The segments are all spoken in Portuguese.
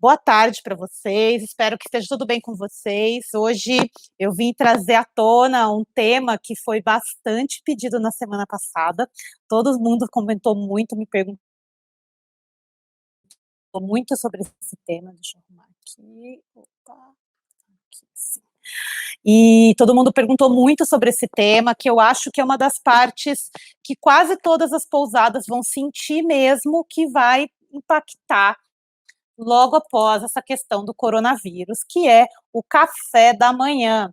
Boa tarde para vocês, espero que esteja tudo bem com vocês. Hoje eu vim trazer à tona um tema que foi bastante pedido na semana passada. Todo mundo comentou muito, me perguntou muito sobre esse tema. Deixa eu arrumar aqui. Opa, aqui sim. E todo mundo perguntou muito sobre esse tema, que eu acho que é uma das partes que quase todas as pousadas vão sentir mesmo que vai impactar logo após essa questão do coronavírus, que é o café da manhã.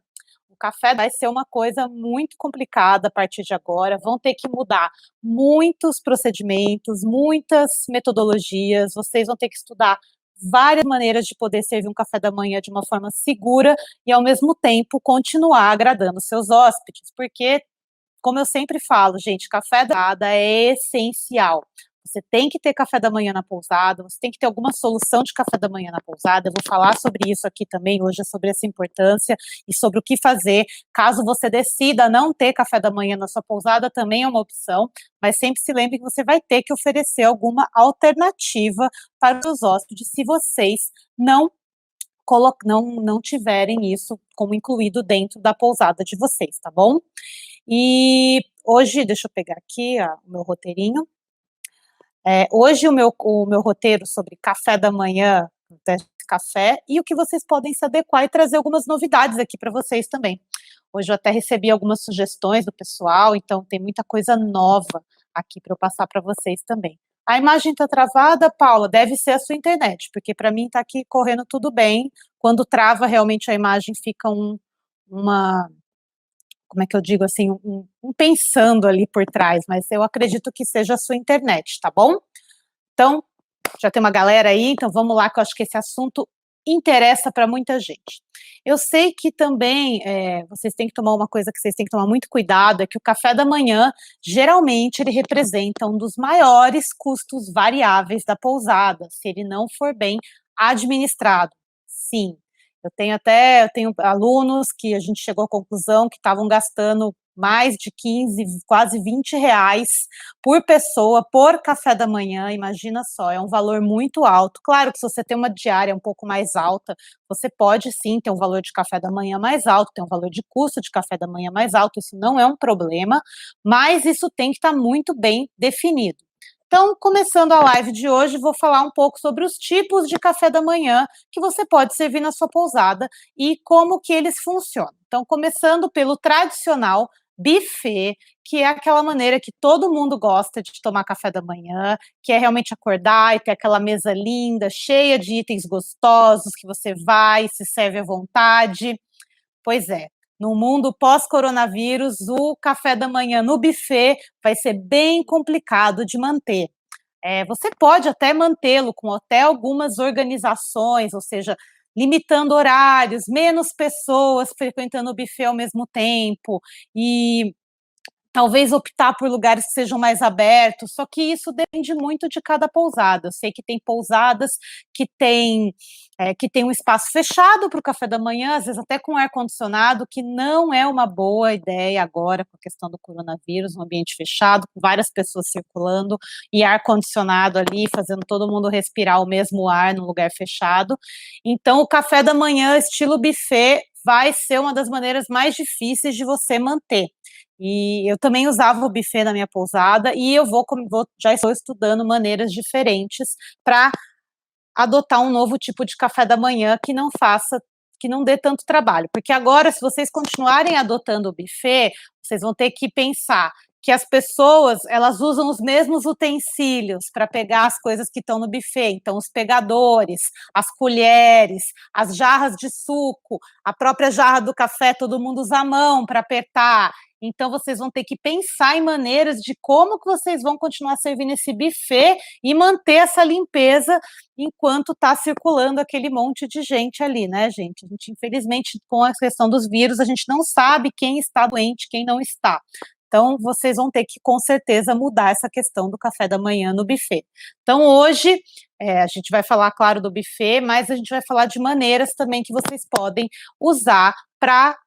O café vai ser uma coisa muito complicada a partir de agora, vão ter que mudar muitos procedimentos, muitas metodologias, vocês vão ter que estudar várias maneiras de poder servir um café da manhã de uma forma segura e, ao mesmo tempo, continuar agradando seus hóspedes, porque, como eu sempre falo, gente, café da manhã é essencial. Você tem que ter café da manhã na pousada, você tem que ter alguma solução de café da manhã na pousada. Eu vou falar sobre isso aqui também hoje, sobre essa importância e sobre o que fazer. Caso você decida não ter café da manhã na sua pousada, também é uma opção, mas sempre se lembre que você vai ter que oferecer alguma alternativa para os hóspedes se vocês não tiverem isso como incluído dentro da pousada de vocês, tá bom? E hoje, deixa eu pegar aqui o meu roteirinho. Hoje o meu roteiro sobre café da manhã, teste de café, e o que vocês podem se adequar e trazer algumas novidades aqui para vocês também. Hoje eu até recebi algumas sugestões do pessoal, então tem muita coisa nova aqui para eu passar para vocês também. A imagem está travada, Paula? Deve ser a sua internet, porque para mim está aqui correndo tudo bem. Quando trava, realmente a imagem fica como é que eu digo assim, um pensando ali por trás, mas eu acredito que seja a sua internet, tá bom? Então, já tem uma galera aí, então vamos lá, que eu acho que esse assunto interessa para muita gente. Eu sei que também vocês têm que tomar uma coisa que vocês têm que tomar muito cuidado, é que o café da manhã, geralmente, ele representa um dos maiores custos variáveis da pousada, se ele não for bem administrado. Sim, eu tenho alunos que a gente chegou à conclusão que estavam gastando mais de 15, quase 20 reais por pessoa, por café da manhã, imagina só, é um valor muito alto. Claro que se você tem uma diária um pouco mais alta, você pode sim ter um valor de café da manhã mais alto, ter um valor de custo de café da manhã mais alto, isso não é um problema, mas isso tem que estar muito bem definido. Então, começando a live de hoje, vou falar um pouco sobre os tipos de café da manhã que você pode servir na sua pousada e como que eles funcionam. Então, começando pelo tradicional buffet, que é aquela maneira que todo mundo gosta de tomar café da manhã, que é realmente acordar e ter aquela mesa linda, cheia de itens gostosos, que você vai, se serve à vontade. Pois é, no mundo pós-coronavírus, o café da manhã no buffet vai ser bem complicado de manter. Você pode até mantê-lo com até algumas organizações, ou seja, limitando horários, menos pessoas frequentando o buffet ao mesmo tempo, e talvez optar por lugares que sejam mais abertos, só que isso depende muito de cada pousada. Eu sei que tem pousadas que tem um espaço fechado para o café da manhã, às vezes até com ar-condicionado, que não é uma boa ideia agora com a questão do coronavírus, um ambiente fechado, com várias pessoas circulando, e ar-condicionado ali, fazendo todo mundo respirar o mesmo ar num lugar fechado. Então, o café da manhã, estilo buffet, vai ser uma das maneiras mais difíceis de você manter. E eu também usava o buffet na minha pousada e já estou estudando maneiras diferentes para adotar um novo tipo de café da manhã que não dê tanto trabalho. Porque agora, se vocês continuarem adotando o buffet, vocês vão ter que pensar que as pessoas, elas usam os mesmos utensílios para pegar as coisas que estão no buffet. Então, os pegadores, as colheres, as jarras de suco, a própria jarra do café, todo mundo usa a mão para apertar. Então, vocês vão ter que pensar em maneiras de como que vocês vão continuar servindo esse buffet e manter essa limpeza enquanto está circulando aquele monte de gente ali, né, gente? A gente, infelizmente, com a questão dos vírus, a gente não sabe quem está doente, quem não está. Então, vocês vão ter que, com certeza, mudar essa questão do café da manhã no buffet. Então, hoje, a gente vai falar, claro, do buffet, mas a gente vai falar de maneiras também que vocês podem usar para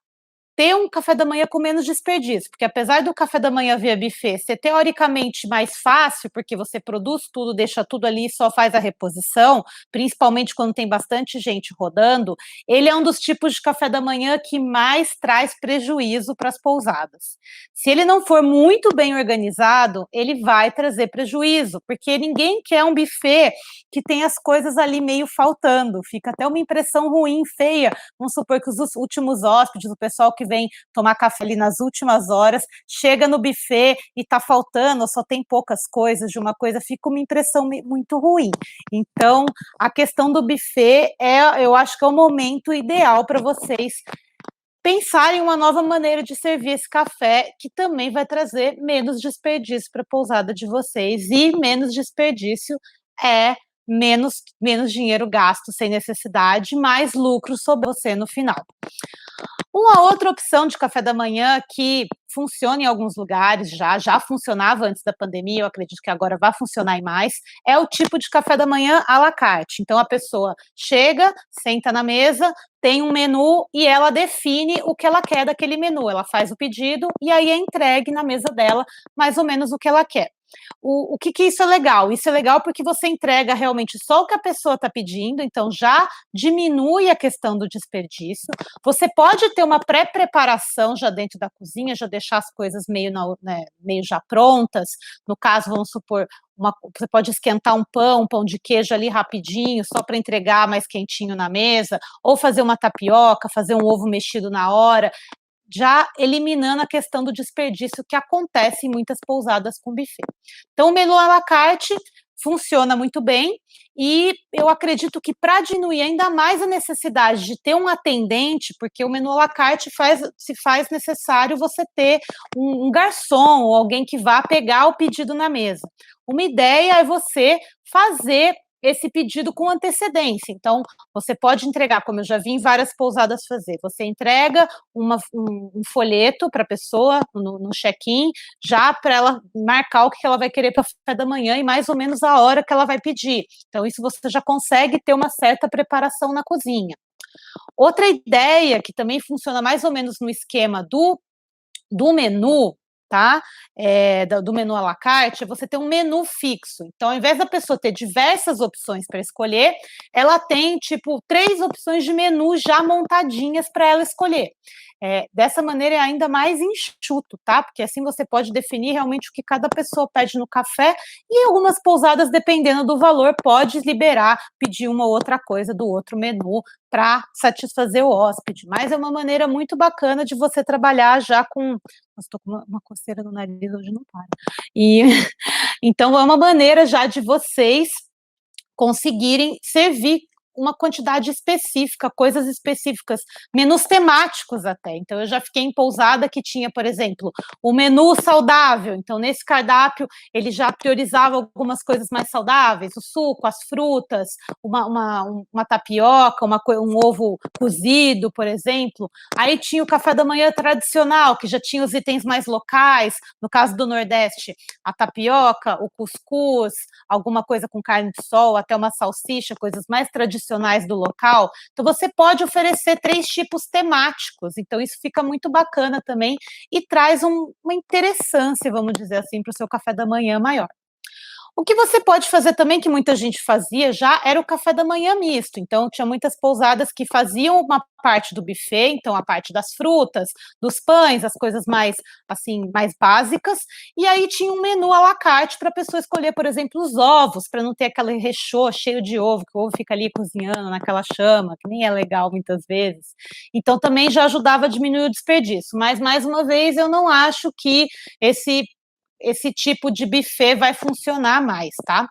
ter um café da manhã com menos desperdício, porque apesar do café da manhã via buffet ser teoricamente mais fácil, porque você produz tudo, deixa tudo ali e só faz a reposição, principalmente quando tem bastante gente rodando, ele é um dos tipos de café da manhã que mais traz prejuízo para as pousadas. Se ele não for muito bem organizado, ele vai trazer prejuízo, porque ninguém quer um buffet que tem as coisas ali meio faltando, fica até uma impressão ruim, feia. Vamos supor que os últimos hóspedes, o pessoal que vem tomar café ali nas últimas horas, chega no buffet e tá faltando, ou só tem poucas coisas de uma coisa, fica uma impressão muito ruim. Então, a questão do buffet eu acho que é o momento ideal para vocês pensarem em uma nova maneira de servir esse café, que também vai trazer menos desperdício para a pousada de vocês, e menos desperdício é menos dinheiro gasto sem necessidade, mais lucro sobre você no final. Uma outra opção de café da manhã que funciona em alguns lugares, já funcionava antes da pandemia, eu acredito que agora vai funcionar em mais, é o tipo de café da manhã à la carte. Então a pessoa chega, senta na mesa, tem um menu e ela define o que ela quer daquele menu. Ela faz o pedido e aí é entregue na mesa dela mais ou menos o que ela quer. O que isso é legal? Isso é legal porque você entrega realmente só o que a pessoa está pedindo, então já diminui a questão do desperdício. Você pode ter uma pré-preparação já dentro da cozinha, já deixar as coisas meio já prontas. No caso, vamos supor, você pode esquentar um pão de queijo ali rapidinho, só para entregar mais quentinho na mesa, ou fazer uma tapioca, fazer um ovo mexido na hora, já eliminando a questão do desperdício que acontece em muitas pousadas com buffet. Então, o menu à la carte funciona muito bem, e eu acredito que para diminuir ainda mais a necessidade de ter um atendente, porque o menu à la carte se faz necessário você ter um garçom ou alguém que vá pegar o pedido na mesa. Uma ideia é você fazer esse pedido com antecedência. Então, você pode entregar, como eu já vi em várias pousadas fazer, você entrega um folheto para a pessoa no check-in, já para ela marcar o que ela vai querer para o café da manhã e mais ou menos a hora que ela vai pedir. Então, isso você já consegue ter uma certa preparação na cozinha. Outra ideia, que também funciona mais ou menos no esquema do menu, tá? Do menu à la carte, é você ter um menu fixo. Então, ao invés da pessoa ter diversas opções para escolher, ela tem, tipo, 3 opções de menu já montadinhas para ela escolher. Dessa maneira é ainda mais enxuto, tá? Porque assim você pode definir realmente o que cada pessoa pede no café, e algumas pousadas, dependendo do valor, pode liberar, pedir uma ou outra coisa do outro menu para satisfazer o hóspede. Mas é uma maneira muito bacana de você trabalhar já com... Nossa, estou com uma coceira no nariz, hoje não para. Então, é uma maneira já de vocês conseguirem servir uma quantidade específica, coisas específicas, menus temáticos até. Então, eu já fiquei em pousada que tinha, por exemplo, o menu saudável. Então, nesse cardápio, ele já priorizava algumas coisas mais saudáveis, o suco, as frutas, uma tapioca, um ovo cozido, por exemplo. Aí tinha o café da manhã tradicional, que já tinha os itens mais locais, no caso do Nordeste, a tapioca, o cuscuz, alguma coisa com carne de sol, até uma salsicha, coisas mais tradicionais do local. Então, você pode oferecer 3 tipos temáticos, então isso fica muito bacana também, e traz uma interessância, vamos dizer assim, para o seu café da manhã maior. O que você pode fazer também, que muita gente fazia já, era o café da manhã misto. Então, tinha muitas pousadas que faziam uma parte do buffet, então a parte das frutas, dos pães, as coisas mais, assim, mais básicas, e aí tinha um menu à la carte para a pessoa escolher, por exemplo, os ovos, para não ter aquele rechô cheio de ovo, que o ovo fica ali cozinhando naquela chama, que nem é legal muitas vezes. Então, também já ajudava a diminuir o desperdício. Mas, mais uma vez, eu não acho que esse tipo de buffet vai funcionar mais, tá?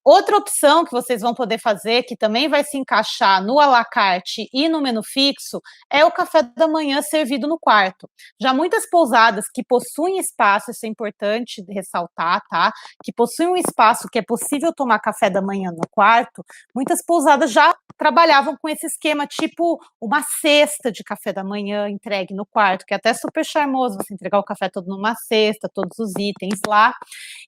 Outra opção que vocês vão poder fazer, que também vai se encaixar no à la carte e no menu fixo, é o café da manhã servido no quarto. Já muitas pousadas que possuem espaço, isso é importante ressaltar, tá? Que possuem um espaço que é possível tomar café da manhã no quarto, muitas pousadas já trabalhavam com esse esquema, tipo uma cesta de café da manhã entregue no quarto, que é até super charmoso você entregar o café todo numa cesta, todos os itens lá.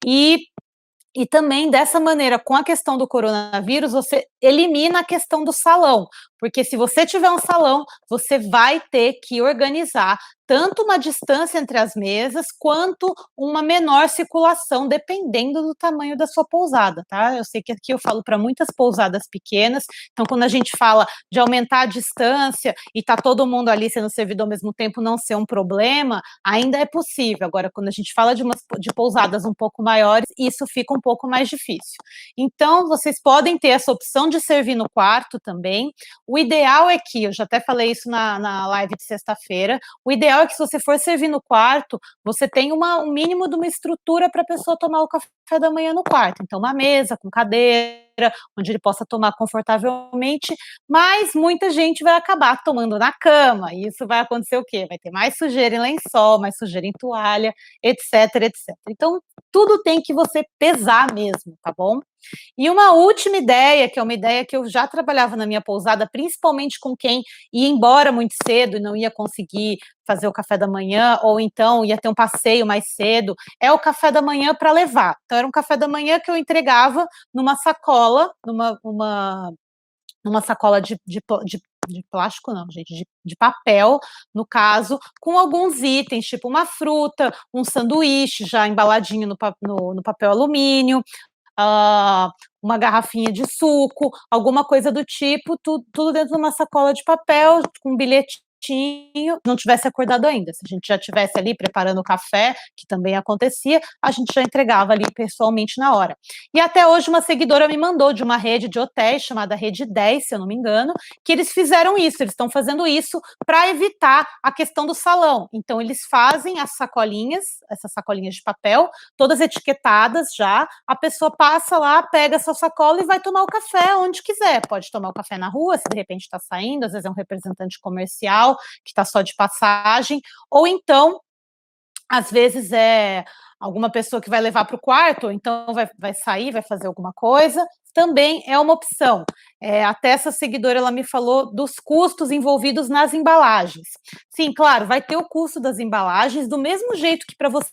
E também, dessa maneira, com a questão do coronavírus, você elimina a questão do salão, porque se você tiver um salão, você vai ter que organizar tanto uma distância entre as mesas, quanto uma menor circulação, dependendo do tamanho da sua pousada, tá? Eu sei que aqui eu falo para muitas pousadas pequenas, então quando a gente fala de aumentar a distância e tá todo mundo ali sendo servido ao mesmo tempo não ser um problema, ainda é possível. Agora, quando a gente fala de pousadas um pouco maiores, isso fica um pouco mais difícil. Então, vocês podem ter essa opção de servir no quarto também. O ideal é que, eu já até falei isso na live de sexta-feira, o ideal é que se você for servir no quarto, você tenha um mínimo de uma estrutura para a pessoa tomar o café da manhã no quarto. Então, uma mesa com cadeira, onde ele possa tomar confortavelmente, mas muita gente vai acabar tomando na cama, e isso vai acontecer o quê? Vai ter mais sujeira em lençol, mais sujeira em toalha, etc, etc. Então, tudo tem que você pesar mesmo, tá bom? E uma última ideia, que é uma ideia que eu já trabalhava na minha pousada, principalmente com quem ia embora muito cedo e não ia conseguir fazer o café da manhã, ou então ia ter um passeio mais cedo, é o café da manhã para levar. Então, era um café da manhã que eu entregava numa sacola, numa sacola de plástico não, gente, de papel, no caso, com alguns itens, tipo uma fruta, um sanduíche já embaladinho no papel alumínio, uma garrafinha de suco, alguma coisa do tipo, tudo dentro de uma sacola de papel, com um bilhetinho, não tivesse acordado ainda. Se a gente já tivesse ali preparando o café, que também acontecia, a gente já entregava ali pessoalmente na hora. E até hoje uma seguidora me mandou de uma rede de hotéis, chamada Rede 10, se eu não me engano, que eles fizeram isso, eles estão fazendo isso para evitar a questão do salão. Então, eles fazem as sacolinhas, essas sacolinhas de papel, todas etiquetadas já, a pessoa passa lá, pega essa sacola e vai tomar o café onde quiser. Pode tomar o café na rua, se de repente está saindo, às vezes é um representante comercial que está só de passagem, ou então, às vezes é alguma pessoa que vai levar para o quarto, ou então vai sair, vai fazer alguma coisa, também é uma opção. Até essa seguidora, ela me falou dos custos envolvidos nas embalagens. Sim, claro, vai ter o custo das embalagens, do mesmo jeito que para você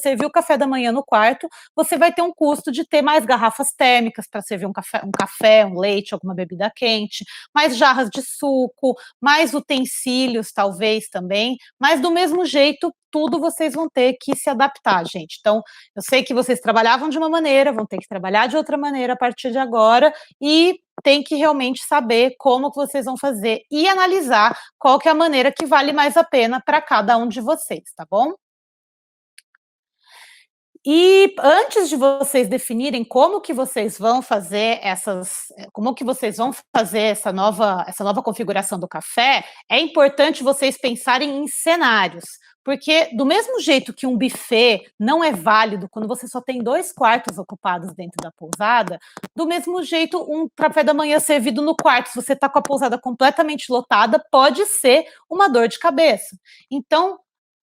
servir o café da manhã no quarto, você vai ter um custo de ter mais garrafas térmicas para servir um café, um leite, alguma bebida quente, mais jarras de suco, mais utensílios, talvez, também, mas do mesmo jeito, tudo vocês vão ter que se adaptar, gente. Então, eu sei que vocês trabalhavam de uma maneira, vão ter que trabalhar de outra maneira a partir de agora, e tem que realmente saber como que vocês vão fazer e analisar qual que é a maneira que vale mais a pena para cada um de vocês, tá bom? E antes de vocês definirem como que vocês vão fazer como que vocês vão fazer essa nova configuração do café, é importante vocês pensarem em cenários, porque do mesmo jeito que um buffet não é válido quando você só tem 2 quartos ocupados dentro da pousada, do mesmo jeito um café da manhã servido no quarto, se você está com a pousada completamente lotada, pode ser uma dor de cabeça. Então,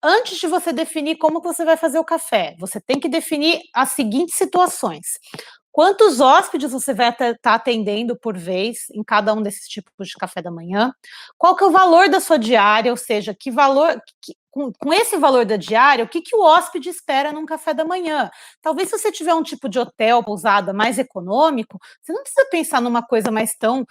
antes de você definir como que você vai fazer o café, você tem que definir as seguintes situações: quantos hóspedes você vai estar atendendo por vez em cada um desses tipos de café da manhã? Qual que é o valor da sua diária, ou seja, que valor, com esse valor da diária, o que o hóspede espera num café da manhã? Talvez se você tiver um tipo de hotel, pousada mais econômico, você não precisa pensar numa coisa mais tão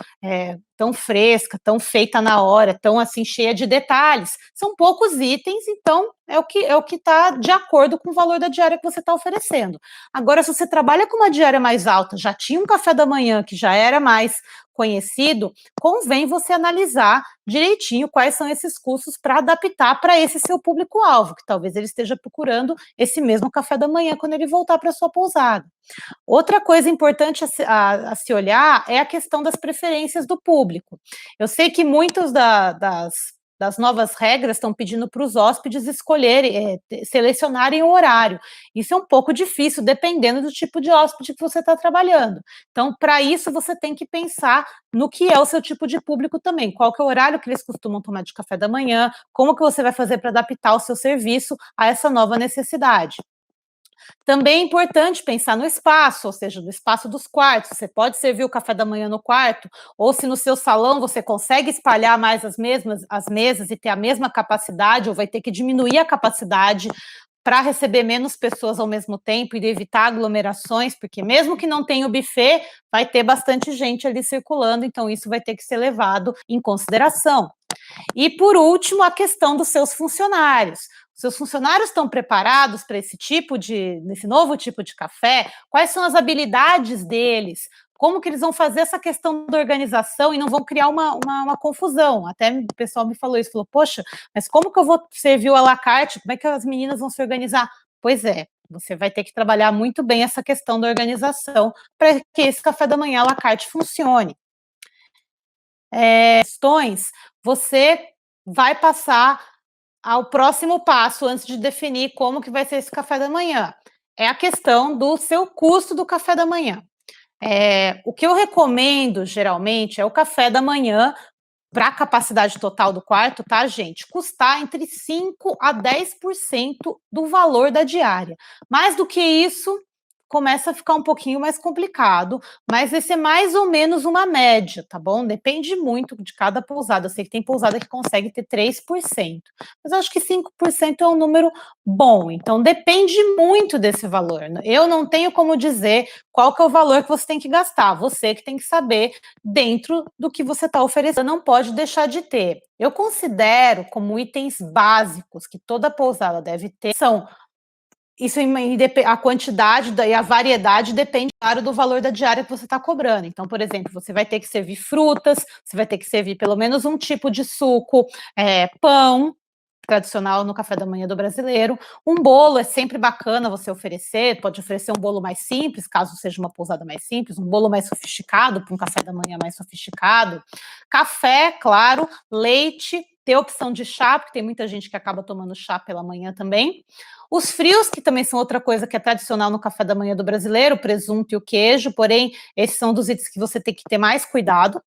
fresca, tão feita na hora, tão assim cheia de detalhes. São poucos itens, então é o que está de acordo com o valor da diária que você está oferecendo. Agora, se você trabalha com uma diária mais alta, já tinha um café da manhã que já era mais conhecido, convém você analisar direitinho quais são esses custos para adaptar para esse seu público-alvo, que talvez ele esteja procurando esse mesmo café da manhã quando ele voltar para sua pousada. Outra coisa importante a se olhar é a questão das preferências do público. Eu sei que muitas das novas regras estão pedindo para os hóspedes escolherem, selecionarem o horário. Isso é um pouco difícil, dependendo do tipo de hóspede que você está trabalhando. Então, para isso, você tem que pensar no que é o seu tipo de público também. Qual que é o horário que eles costumam tomar de café da manhã, como que você vai fazer para adaptar o seu serviço a essa nova necessidade. Também é importante pensar no espaço, ou seja, no espaço dos quartos. Você pode servir o café da manhã no quarto, ou se no seu salão você consegue espalhar mais as mesas e ter a mesma capacidade, ou vai ter que diminuir a capacidade para receber menos pessoas ao mesmo tempo e evitar aglomerações, porque mesmo que não tenha o buffet, vai ter bastante gente ali circulando, então isso vai ter que ser levado em consideração. E, por último, a questão dos seus funcionários. Os seus funcionários estão preparados para nesse novo tipo de café? Quais são as habilidades deles? Como que eles vão fazer essa questão da organização e não vão criar uma confusão? Até o pessoal me falou isso, falou, poxa, mas como que eu vou servir o à la carte? Como é que as meninas vão se organizar? Pois é, você vai ter que trabalhar muito bem essa questão da organização para que esse café da manhã à la carte funcione. Questões, você vai passar ao próximo passo antes de definir como que vai ser esse café da manhã. É a questão do seu custo do café da manhã. O que eu recomendo, geralmente, é o café da manhã para a capacidade total do quarto, tá, gente? Custar entre 5% a 10% do valor da diária. Mais do que isso, começa a ficar um pouquinho mais complicado, mas esse é mais ou menos uma média, tá bom? Depende muito de cada pousada. Eu sei que tem pousada que consegue ter 3%, mas eu acho que 5% é um número bom, então depende muito desse valor. Eu não tenho como dizer qual que é o valor que você tem que gastar, você que tem que saber dentro do que você está oferecendo, não pode deixar de ter. Eu considero como itens básicos que toda pousada deve ter, são isso, a quantidade e a variedade depende, claro, do valor da diária que você está cobrando. Então, por exemplo, você vai ter que servir frutas, você vai ter que servir pelo menos um tipo de suco, pão, tradicional no café da manhã do brasileiro. Um bolo é sempre bacana você oferecer, pode oferecer um bolo mais simples, caso seja uma pousada mais simples, um bolo mais sofisticado, para um café da manhã mais sofisticado. Café, claro, leite, ter opção de chá, porque tem muita gente que acaba tomando chá pela manhã também. Os frios, que também são outra coisa que é tradicional no café da manhã do brasileiro, o presunto e o queijo, porém, esses são dos itens que você tem que ter mais cuidado.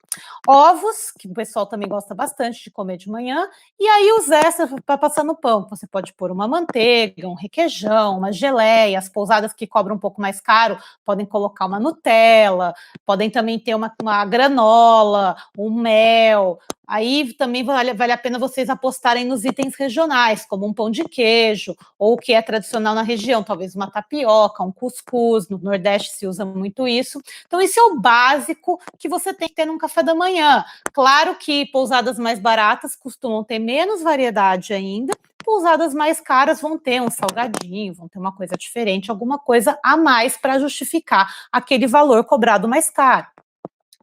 Ovos, que o pessoal também gosta bastante de comer de manhã, e aí os extras para passar no pão. Você pode pôr uma manteiga, um requeijão, uma geleia, as pousadas que cobram um pouco mais caro podem colocar uma Nutella, podem também ter uma granola, um mel. Aí também vale a pena vocês apostarem nos itens regionais, como um pão de queijo, ou o que é tradicional na região, talvez uma tapioca, um cuscuz, no Nordeste se usa muito isso. Então, esse é o básico que você tem que ter num café da manhã. Claro que pousadas mais baratas costumam ter menos variedade ainda, pousadas mais caras vão ter um salgadinho, vão ter uma coisa diferente, alguma coisa a mais para justificar aquele valor cobrado mais caro.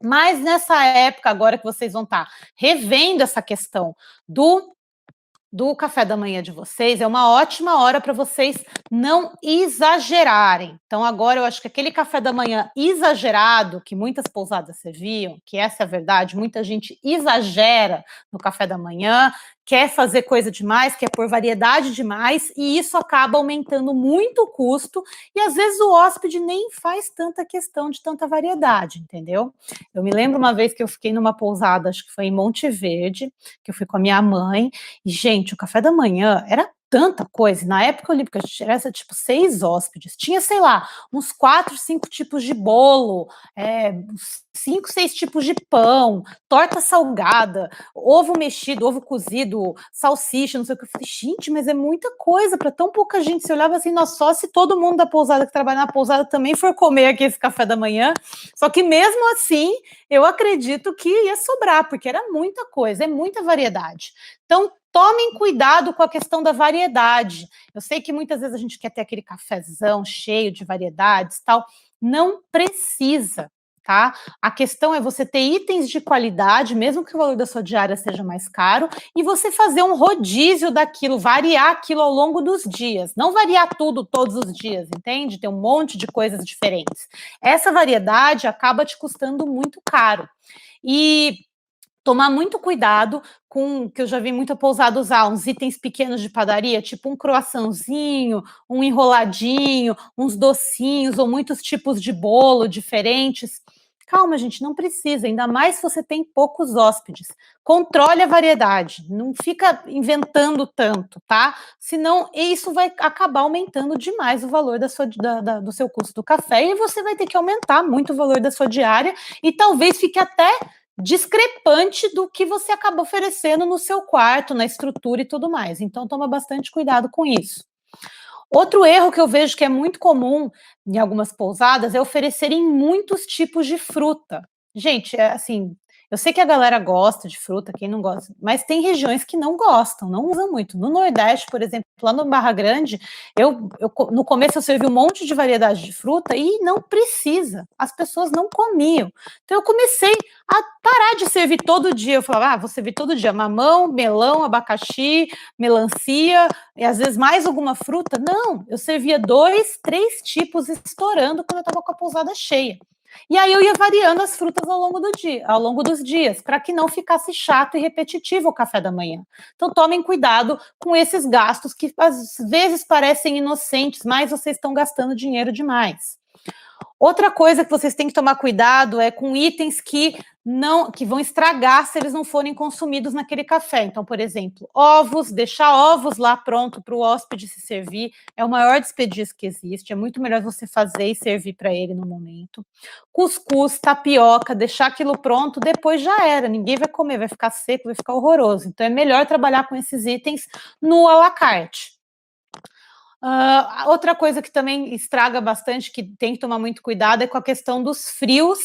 Mas nessa época, agora que vocês vão estar revendo essa questão do café da manhã de vocês, é uma ótima hora para vocês não exagerarem. Então, agora eu acho que aquele café da manhã exagerado, que muitas pousadas serviam, que essa é a verdade, muita gente exagera no café da manhã, quer fazer coisa demais, quer pôr variedade demais, e isso acaba aumentando muito o custo, e às vezes o hóspede nem faz tanta questão de tanta variedade, entendeu? Eu me lembro uma vez que eu fiquei numa pousada, acho que foi em Monte Verde, que eu fui com a minha mãe, e, gente, o café da manhã era tanta coisa. Na época eu li, porque a gente era tipo 6 hóspedes. Tinha, sei lá, uns 4, 5 tipos de bolo, 5, 6 tipos de pão, torta salgada, ovo mexido, ovo cozido, salsicha, não sei o que. Eu falei, gente, mas é muita coisa para tão pouca gente. Você olhava assim, nossa, só se todo mundo da pousada que trabalha na pousada também for comer aqui esse café da manhã. Só que mesmo assim, eu acredito que ia sobrar, porque era muita coisa, é muita variedade. Então, tomem cuidado com a questão da variedade. Eu sei que muitas vezes a gente quer ter aquele cafezão cheio de variedades, tal. Não precisa, tá? A questão é você ter itens de qualidade, mesmo que o valor da sua diária seja mais caro, e você fazer um rodízio daquilo, variar aquilo ao longo dos dias. Não variar tudo todos os dias, entende? Ter um monte de coisas diferentes. Essa variedade acaba te custando muito caro. E tomar muito cuidado com, que eu já vi muita pousada usar, uns itens pequenos de padaria, tipo um croissantzinho, um enroladinho, uns docinhos, ou muitos tipos de bolo diferentes. Calma, gente, não precisa, ainda mais se você tem poucos hóspedes. Controle a variedade, não fica inventando tanto, tá? Senão isso vai acabar aumentando demais o valor do seu custo do café, e você vai ter que aumentar muito o valor da sua diária, e talvez fique até discrepante do que você acaba oferecendo no seu quarto, na estrutura e tudo mais. Então, toma bastante cuidado com isso. Outro erro que eu vejo que é muito comum em algumas pousadas é oferecerem muitos tipos de fruta. Gente, assim, eu sei que a galera gosta de fruta, quem não gosta, mas tem regiões que não gostam, não usam muito. No Nordeste, por exemplo, lá no Barra Grande, no começo eu servi um monte de variedade de fruta e não precisa, as pessoas não comiam. Então eu comecei a parar de servir todo dia. Eu falava, vou servir todo dia mamão, melão, abacaxi, melancia, e às vezes mais alguma fruta. Não, eu servia 2, 3 tipos estourando quando eu estava com a pousada cheia. E aí eu ia variando as frutas ao longo do dia, ao longo dos dias, para que não ficasse chato e repetitivo o café da manhã. Então tomem cuidado com esses gastos que às vezes parecem inocentes, mas vocês estão gastando dinheiro demais. Outra coisa que vocês têm que tomar cuidado é com itens que vão estragar se eles não forem consumidos naquele café. Então, por exemplo, ovos, deixar ovos lá pronto para o hóspede se servir é o maior desperdício que existe. É muito melhor você fazer e servir para ele no momento. Cuscuz, tapioca, deixar aquilo pronto, depois já era. Ninguém vai comer, vai ficar seco, vai ficar horroroso. Então, é melhor trabalhar com esses itens no à la carte. Outra coisa que também estraga bastante, que tem que tomar muito cuidado, é com a questão dos frios,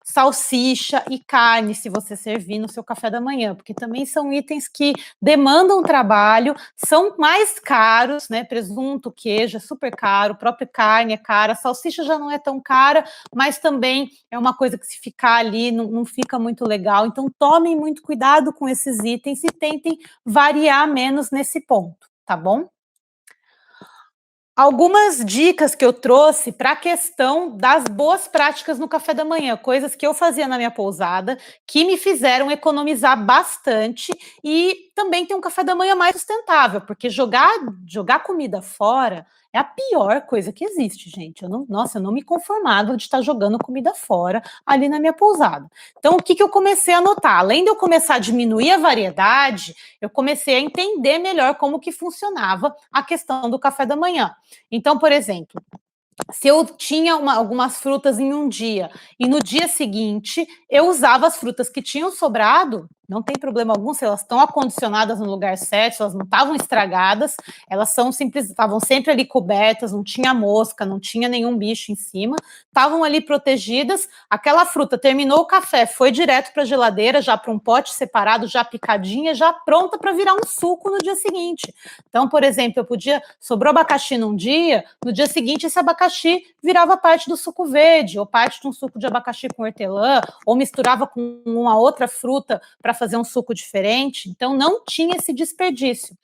salsicha e carne, se você servir no seu café da manhã, porque também são itens que demandam trabalho, são mais caros, né? Presunto, queijo é super caro, própria carne é cara, salsicha já não é tão cara, mas também é uma coisa que se ficar ali não fica muito legal. Então tomem muito cuidado com esses itens e tentem variar menos nesse ponto, tá bom? Algumas dicas que eu trouxe para a questão das boas práticas no café da manhã, coisas que eu fazia na minha pousada, que me fizeram economizar bastante e também ter um café da manhã mais sustentável, porque jogar comida fora é a pior coisa que existe, gente. Eu não me conformava de estar jogando comida fora ali na minha pousada. Então, o que eu comecei a notar? Além de eu começar a diminuir a variedade, eu comecei a entender melhor como que funcionava a questão do café da manhã. Então, por exemplo, se eu tinha algumas frutas em um dia e no dia seguinte eu usava as frutas que tinham sobrado, não tem problema algum se elas estão acondicionadas no lugar certo, se elas não estavam estragadas, elas estavam sempre ali cobertas, não tinha mosca, não tinha nenhum bicho em cima, estavam ali protegidas, aquela fruta terminou o café, foi direto para a geladeira, já para um pote separado, já picadinha, já pronta para virar um suco no dia seguinte. Então, por exemplo, sobrou abacaxi num dia, no dia seguinte esse abacaxi virava parte do suco verde, ou parte de um suco de abacaxi com hortelã, ou misturava com uma outra fruta para fazer um suco diferente. Então, não tinha esse desperdício.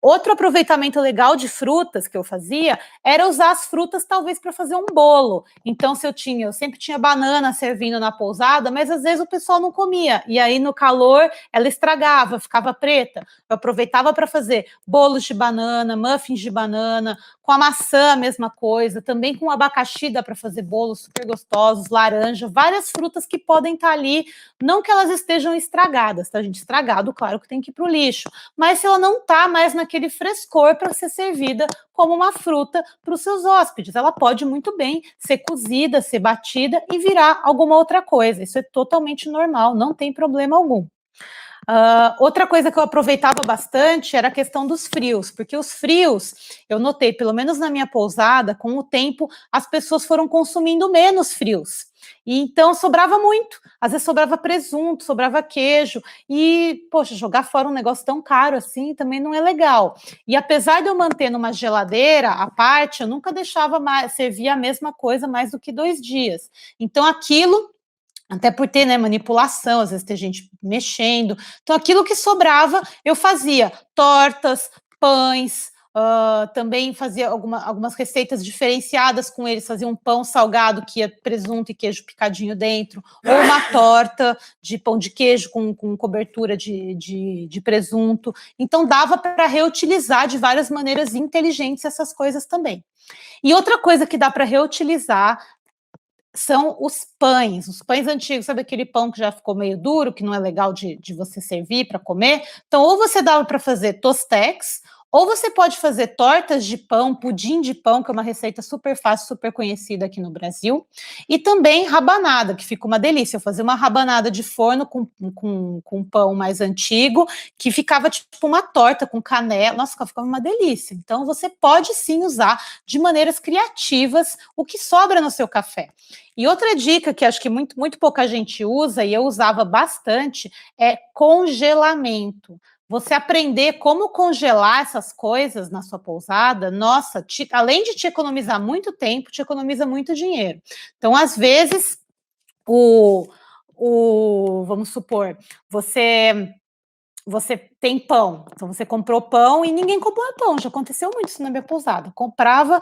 Outro aproveitamento legal de frutas que eu fazia era usar as frutas talvez para fazer um bolo. Então, eu sempre tinha banana servindo na pousada, mas às vezes o pessoal não comia. E aí, no calor, ela estragava, ficava preta. Eu aproveitava para fazer bolos de banana, muffins de banana, com a maçã a mesma coisa, também com abacaxi dá para fazer bolos super gostosos, laranja, várias frutas que podem estar ali, não que elas estejam estragadas, tá, gente? Estragado, claro que tem que ir para o lixo, mas se ela não está mais naquele frescor para ser servida como uma fruta para os seus hóspedes, ela pode muito bem ser cozida, ser batida e virar alguma outra coisa, isso é totalmente normal, não tem problema algum. Outra coisa que eu aproveitava bastante era a questão dos frios, porque os frios, eu notei, pelo menos na minha pousada, com o tempo, as pessoas foram consumindo menos frios. E então sobrava muito, às vezes sobrava presunto, sobrava queijo, e, poxa, jogar fora um negócio tão caro assim também não é legal. E apesar de eu manter numa geladeira à parte, eu nunca deixava servir a mesma coisa mais do que 2 dias. Então aquilo até por ter, né, manipulação, às vezes ter gente mexendo. Então, aquilo que sobrava, eu fazia tortas, pães, também fazia algumas receitas diferenciadas com eles, fazia um pão salgado que ia presunto e queijo picadinho dentro, ou uma torta de pão de queijo com cobertura de presunto. Então, dava para reutilizar de várias maneiras inteligentes essas coisas também. E outra coisa que dá para reutilizar são os pães antigos, sabe aquele pão que já ficou meio duro, que não é legal de você servir para comer? Então, ou você dava para fazer tostex, Ou você pode fazer tortas de pão, pudim de pão, que é uma receita super fácil, super conhecida aqui no Brasil, e também rabanada, que fica uma delícia. Eu fazia uma rabanada de forno com pão mais antigo, que ficava tipo uma torta com canela, nossa, ficava uma delícia. Então você pode sim usar de maneiras criativas o que sobra no seu café. E outra dica que acho que muito pouca gente usa, e eu usava bastante, é congelamento. Você aprender como congelar essas coisas na sua pousada, nossa, além de te economizar muito tempo, te economiza muito dinheiro. Então, às vezes, vamos supor, você tem pão, então você comprou pão e ninguém comprou pão, já aconteceu muito isso na minha pousada. Comprava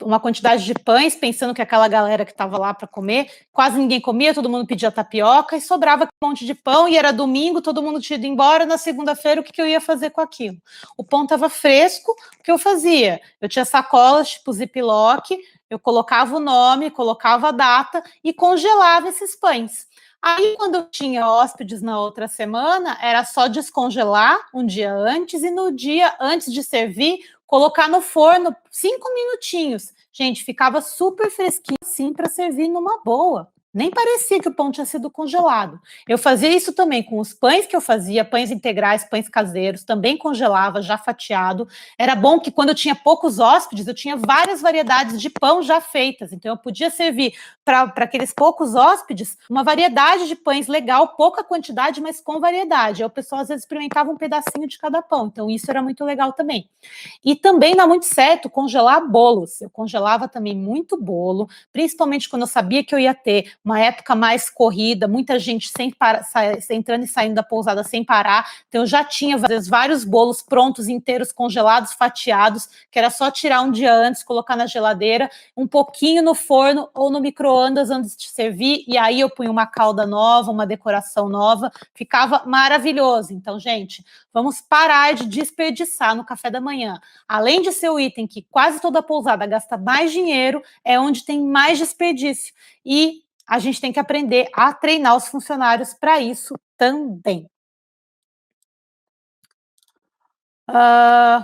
uma quantidade de pães, pensando que aquela galera que estava lá para comer, quase ninguém comia, todo mundo pedia tapioca e sobrava um monte de pão, e era domingo, todo mundo tinha ido embora, na segunda-feira o que eu ia fazer com aquilo? O pão estava fresco, o que eu fazia? Eu tinha sacolas tipo Ziploc, eu colocava o nome, colocava a data e congelava esses pães. Aí, quando eu tinha hóspedes na outra semana, era só descongelar um dia antes e no dia antes de servir, colocar no forno 5 minutinhos. Gente, ficava super fresquinho assim para servir numa boa. Nem parecia que o pão tinha sido congelado. Eu fazia isso também com os pães que eu fazia, pães integrais, pães caseiros, também congelava, já fatiado. Era bom que quando eu tinha poucos hóspedes, eu tinha várias variedades de pão já feitas. Então eu podia servir para aqueles poucos hóspedes uma variedade de pães legal, pouca quantidade, mas com variedade. Aí o pessoal às vezes experimentava um pedacinho de cada pão. Então isso era muito legal também. E também dá muito certo congelar bolos. Eu congelava também muito bolo, principalmente quando eu sabia que eu ia ter uma época mais corrida, muita gente sem parar, entrando e saindo da pousada sem parar. Então eu já tinha, às vezes, vários bolos prontos, inteiros, congelados, fatiados, que era só tirar um dia antes, colocar na geladeira, um pouquinho no forno ou no micro-ondas antes de servir, e aí eu punha uma calda nova, uma decoração nova, ficava maravilhoso. Então, gente, vamos parar de desperdiçar no café da manhã. Além de ser o item que quase toda pousada gasta mais dinheiro, é onde tem mais desperdício. E a gente tem que aprender a treinar os funcionários para isso também.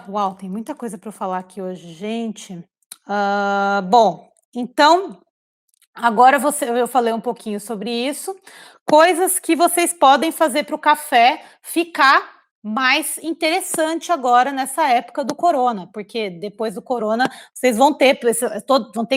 Uau, tem muita coisa para eu falar aqui hoje, gente. Bom, então, agora eu falei um pouquinho sobre isso. Coisas que vocês podem fazer para o café ficar mais interessante agora nessa época do corona, porque depois do corona vocês vão ter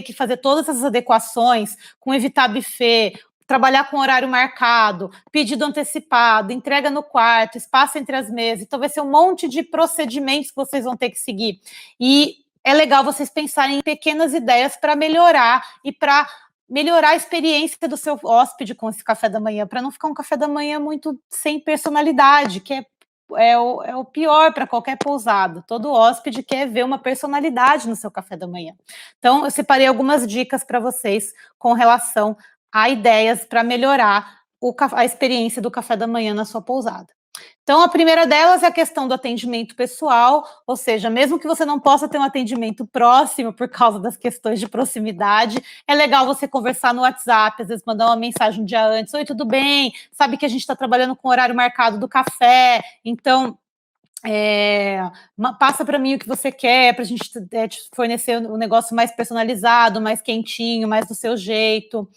que fazer todas essas adequações, com evitar buffet, trabalhar com horário marcado, pedido antecipado, entrega no quarto, espaço entre as mesas. Então vai ser um monte de procedimentos que vocês vão ter que seguir. E é legal vocês pensarem em pequenas ideias para melhorar e para melhorar a experiência do seu hóspede com esse café da manhã, para não ficar um café da manhã muito sem personalidade, que é o pior para qualquer pousada. Todo hóspede quer ver uma personalidade no seu café da manhã. Então, eu separei algumas dicas para vocês com relação a ideias para melhorar a experiência do café da manhã na sua pousada. Então, a primeira delas é a questão do atendimento pessoal, ou seja, mesmo que você não possa ter um atendimento próximo por causa das questões de proximidade, é legal você conversar no WhatsApp, às vezes mandar uma mensagem um dia antes: oi, tudo bem? Sabe que a gente está trabalhando com o horário marcado do café, então passa para mim o que você quer, para a gente te fornecer um negócio mais personalizado, mais quentinho, mais do seu jeito.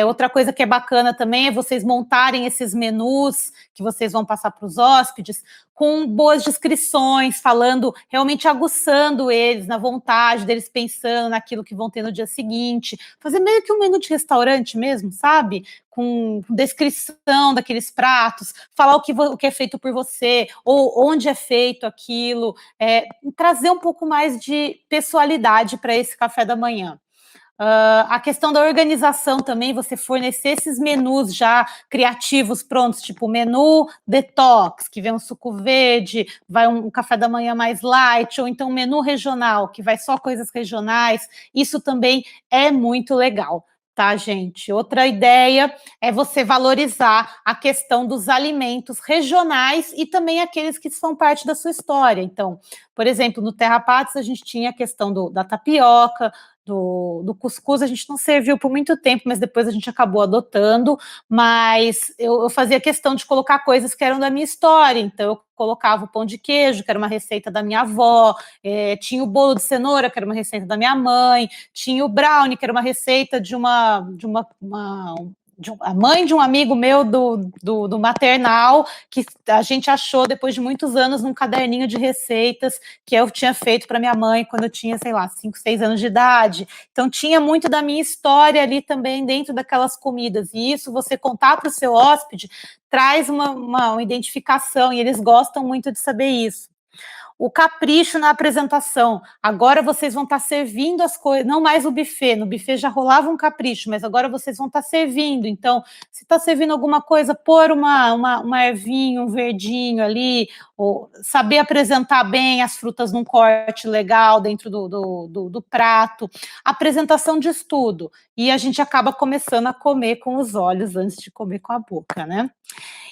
Outra coisa que é bacana também é vocês montarem esses menus que vocês vão passar para os hóspedes com boas descrições, falando, realmente aguçando eles na vontade deles, pensando naquilo que vão ter no dia seguinte, fazer meio que um menu de restaurante mesmo, sabe? Com descrição daqueles pratos, falar o que é feito por você, ou onde é feito aquilo, trazer um pouco mais de pessoalidade para esse café da manhã. A questão da organização também, você fornecer esses menus já criativos prontos, tipo menu detox, que vem um suco verde, vai um café da manhã mais light, ou então menu regional, que vai só coisas regionais, isso também é muito legal. Tá, gente? Outra ideia é você valorizar a questão dos alimentos regionais e também aqueles que são parte da sua história. Então, por exemplo, no Terra Patos a gente tinha a questão da tapioca, do cuscuz, a gente não serviu por muito tempo, mas depois a gente acabou adotando, mas eu fazia questão de colocar coisas que eram da minha história, então eu colocava o pão de queijo, que era uma receita da minha avó, tinha o bolo de cenoura, que era uma receita da minha mãe, tinha o brownie, que era uma receita a mãe de um amigo meu do maternal, que a gente achou depois de muitos anos num caderninho de receitas que eu tinha feito para minha mãe quando eu tinha, sei lá, 5, 6 anos de idade. Então tinha muito da minha história ali também dentro daquelas comidas, e isso você contar para o seu hóspede traz uma identificação, e eles gostam muito de saber isso. O capricho na apresentação. Agora vocês vão estar servindo as coisas, não mais o buffet. No buffet já rolava um capricho, mas agora vocês vão estar servindo. Então, se está servindo alguma coisa, pôr uma ervinha, um verdinho ali, ou saber apresentar bem as frutas num corte legal dentro do prato. Apresentação diz tudo. E a gente acaba começando a comer com os olhos antes de comer com a boca, né?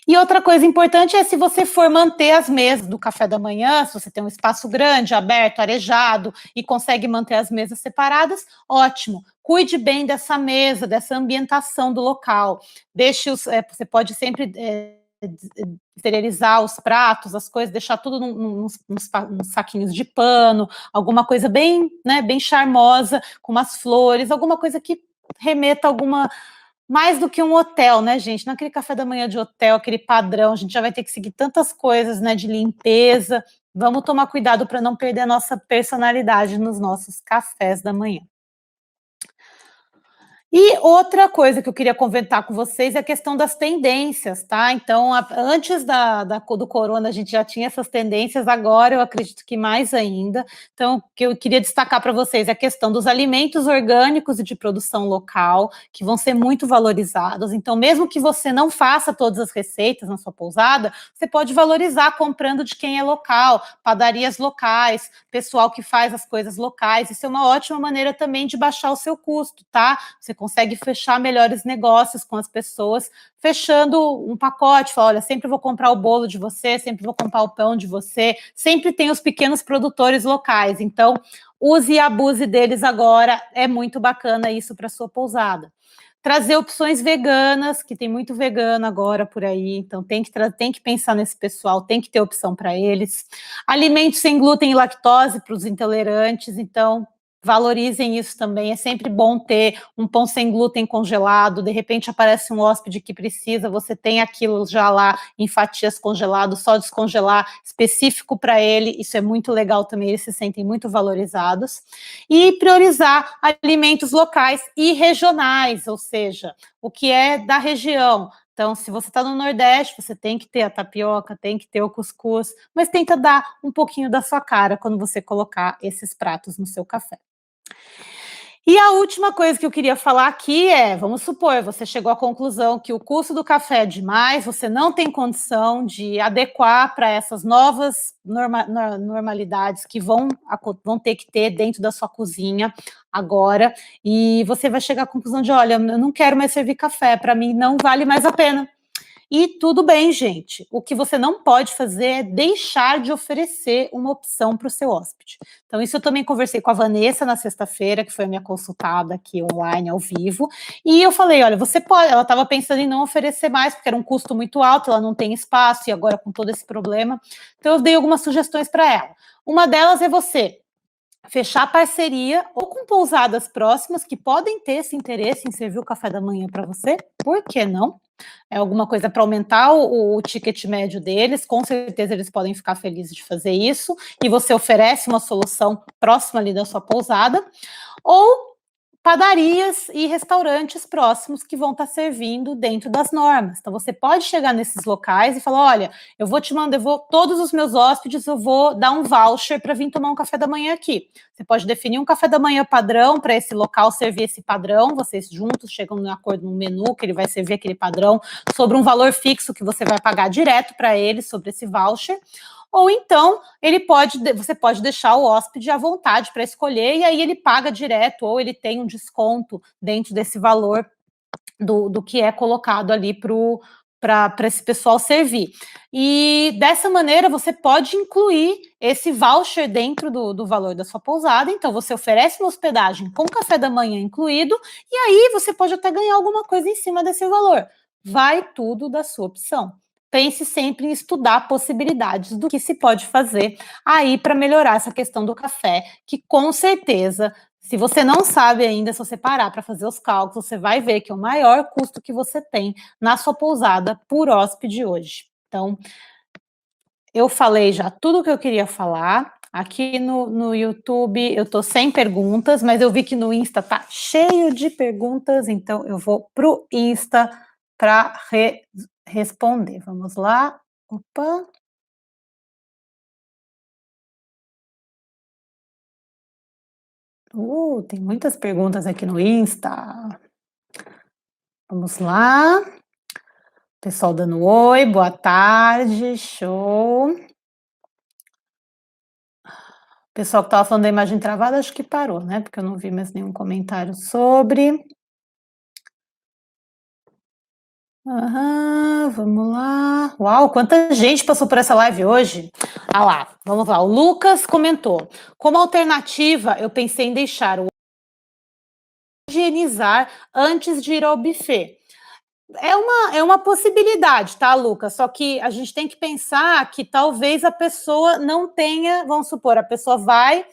E outra coisa importante é, se você for manter as mesas do café da manhã, se você tem um espaço grande, aberto, arejado, e consegue manter as mesas separadas, ótimo. Cuide bem dessa mesa, dessa ambientação do local. Você pode sempre esterilizar os pratos, as coisas, deixar tudo nos saquinhos de pano, alguma coisa bem, né, bem charmosa, com umas flores, alguma coisa que remeta alguma... Mais do que um hotel, né, gente? Naquele café da manhã de hotel, aquele padrão, a gente já vai ter que seguir tantas coisas, né, de limpeza. Vamos tomar cuidado para não perder a nossa personalidade nos nossos cafés da manhã. E outra coisa que eu queria comentar com vocês é a questão das tendências, tá? Então, antes do corona, a gente já tinha essas tendências, agora eu acredito que mais ainda. Então, o que eu queria destacar para vocês é a questão dos alimentos orgânicos e de produção local, que vão ser muito valorizados. Então, mesmo que você não faça todas as receitas na sua pousada, você pode valorizar comprando de quem é local, padarias locais, pessoal que faz as coisas locais. Isso é uma ótima maneira também de baixar o seu custo, tá? Você consegue fechar melhores negócios com as pessoas, fechando um pacote, fala, olha, sempre vou comprar o bolo de você, sempre vou comprar o pão de você, sempre tem os pequenos produtores locais, então use e abuse deles agora, é muito bacana isso para sua pousada. Trazer opções veganas, que tem muito vegano agora por aí, então tem que pensar nesse pessoal, tem que ter opção para eles. Alimentos sem glúten e lactose para os intolerantes, então valorizem isso também, é sempre bom ter um pão sem glúten congelado, de repente aparece um hóspede que precisa, você tem aquilo já lá em fatias congelado, só descongelar, específico para ele, isso é muito legal também, eles se sentem muito valorizados. E priorizar alimentos locais e regionais, ou seja, o que é da região. Então, se você está no Nordeste, você tem que ter a tapioca, tem que ter o cuscuz, mas tenta dar um pouquinho da sua cara quando você colocar esses pratos no seu café. E a última coisa que eu queria falar aqui é, vamos supor, você chegou à conclusão que o custo do café é demais, você não tem condição de adequar para essas novas normalidades que vão ter que ter dentro da sua cozinha agora, e você vai chegar à conclusão de, olha, eu não quero mais servir café, para mim não vale mais a pena. E tudo bem, gente. O que você não pode fazer é deixar de oferecer uma opção para o seu hóspede. Então, isso eu também conversei com a Vanessa na sexta-feira, que foi a minha consultada aqui online, ao vivo, e eu falei, olha, você pode... Ela estava pensando em não oferecer mais, porque era um custo muito alto, ela não tem espaço, e agora com todo esse problema. Então, eu dei algumas sugestões para ela. Uma delas é você fechar parceria ou com pousadas próximas que podem ter esse interesse em servir o café da manhã para você, por que não? É alguma coisa para aumentar o ticket médio deles, com certeza eles podem ficar felizes de fazer isso, e você oferece uma solução próxima ali da sua pousada, ou padarias e restaurantes próximos que vão estar servindo dentro das normas. Então, você pode chegar nesses locais e falar, olha, eu vou te mandar, todos os meus hóspedes, eu vou dar um voucher para vir tomar um café da manhã aqui. Você pode definir um café da manhã padrão para esse local servir esse padrão, vocês juntos chegam num acordo no menu, que ele vai servir aquele padrão, sobre um valor fixo que você vai pagar direto para ele, sobre esse voucher. Ou então, você pode deixar o hóspede à vontade para escolher, e aí ele paga direto, ou ele tem um desconto dentro desse valor do que é colocado ali para o para esse pessoal servir. E dessa maneira você pode incluir esse voucher dentro do valor da sua pousada, então você oferece uma hospedagem com café da manhã incluído, e aí você pode até ganhar alguma coisa em cima desse valor. Vai tudo da sua opção. Pense sempre em estudar possibilidades do que se pode fazer aí para melhorar essa questão do café, que com certeza, se você não sabe ainda, se você parar para fazer os cálculos, você vai ver que é o maior custo que você tem na sua pousada por hóspede hoje. Então, eu falei já tudo o que eu queria falar. Aqui no YouTube eu tô sem perguntas, mas eu vi que no Insta tá cheio de perguntas, então eu vou pro Insta para responder. Vamos lá. Opa. Tem muitas perguntas aqui no Insta. Vamos lá. Pessoal dando oi, boa tarde, show. Pessoal que estava falando da imagem travada, acho que parou, né? Porque eu não vi mais nenhum comentário sobre. Aham, vamos lá. Uau, quanta gente passou por essa live hoje. Ah lá, vamos lá. O Lucas comentou: como alternativa, eu pensei em deixar o higienizar antes de ir ao buffet. É uma possibilidade, tá, Lucas? Só que a gente tem que pensar que talvez a pessoa não tenha, vamos supor, a pessoa vai,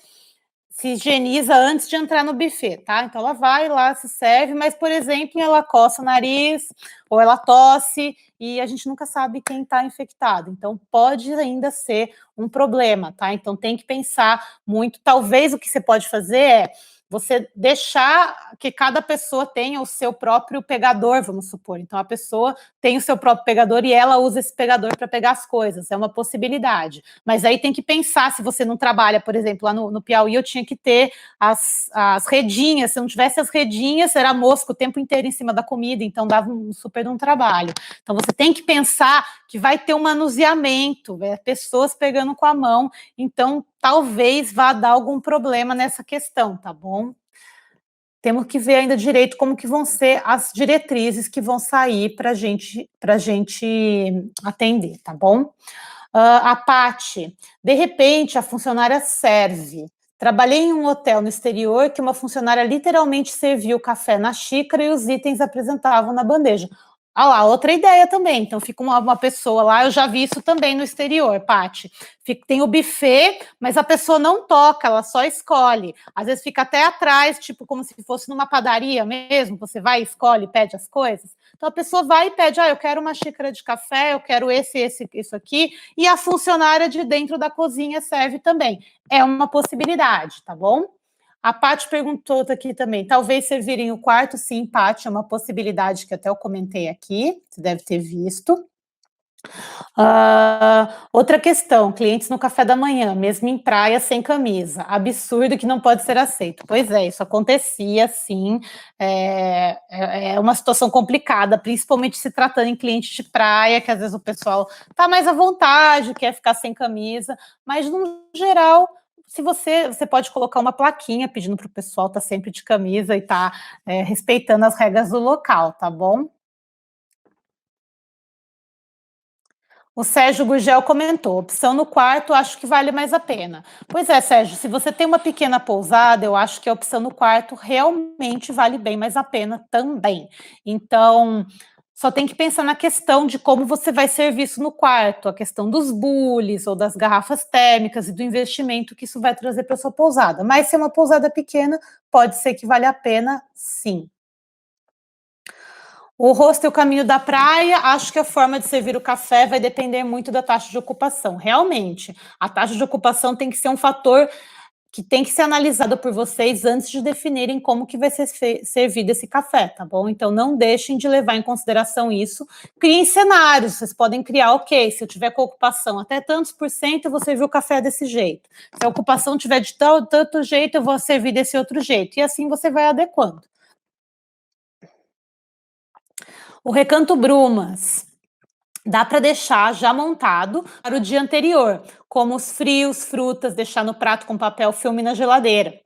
se higieniza antes de entrar no buffet, tá? Então ela vai lá, se serve, mas, por exemplo, ela coça o nariz ou ela tosse e a gente nunca sabe quem está infectado. Então pode ainda ser um problema, tá? Então tem que pensar muito. Talvez o que você pode fazer é você deixar que cada pessoa tenha o seu próprio pegador, vamos supor. Então, a pessoa tem o seu próprio pegador e ela usa esse pegador para pegar as coisas. É uma possibilidade. Mas aí tem que pensar, se você não trabalha, por exemplo, lá no Piauí, eu tinha que ter as redinhas. Se não tivesse as redinhas, era mosca o tempo inteiro em cima da comida, então dava um super de um trabalho. Então, você tem que pensar que vai ter um manuseamento, pessoas pegando com a mão. Então, talvez vá dar algum problema nessa questão, tá bom? Temos que ver ainda direito como que vão ser as diretrizes que vão sair para gente atender, tá bom? A Pati, de repente a funcionária serve. Trabalhei em um hotel no exterior que uma funcionária literalmente serviu o café na xícara e os itens apresentavam na bandeja. Ah lá, outra ideia também. Então fica uma pessoa lá, eu já vi isso também no exterior, Pati. Tem o buffet, mas a pessoa não toca, ela só escolhe. Às vezes fica até atrás, tipo como se fosse numa padaria mesmo, você vai, escolhe, pede as coisas. Então a pessoa vai e pede, eu quero uma xícara de café, eu quero isso aqui, e a funcionária de dentro da cozinha serve também. É uma possibilidade, tá bom? A Paty perguntou aqui também, talvez servir em o quarto, sim, Paty, é uma possibilidade que até eu comentei aqui, você deve ter visto. Outra questão, clientes no café da manhã, mesmo em praia, sem camisa, absurdo que não pode ser aceito. Pois é, isso acontecia, sim, é uma situação complicada, principalmente se tratando em clientes de praia, que às vezes o pessoal está mais à vontade, quer ficar sem camisa, mas no geral, se você pode colocar uma plaquinha pedindo para o pessoal estar sempre de camisa e estar respeitando as regras do local, tá bom? O Sérgio Gurgel comentou: opção no quarto, acho que vale mais a pena. Pois é, Sérgio, se você tem uma pequena pousada, eu acho que a opção no quarto realmente vale bem mais a pena também. Então, só tem que pensar na questão de como você vai servir isso no quarto, a questão dos bules ou das garrafas térmicas e do investimento que isso vai trazer para sua pousada. Mas se é uma pousada pequena, pode ser que vale a pena, sim. O hostel Caminho da Praia, acho que a forma de servir o café vai depender muito da taxa de ocupação. Realmente, a taxa de ocupação tem que ser um fator que tem que ser analisado por vocês antes de definirem como que vai ser servido esse café, tá bom? Então, não deixem de levar em consideração isso. Criem cenários, vocês podem criar, ok, se eu tiver com ocupação até tantos por cento, eu vou servir o café desse jeito. Se a ocupação tiver de tanto jeito, eu vou servir desse outro jeito. E assim você vai adequando. O Recanto Brumas, dá para deixar já montado para o dia anterior, como os frios, frutas, deixar no prato com papel filme na geladeira.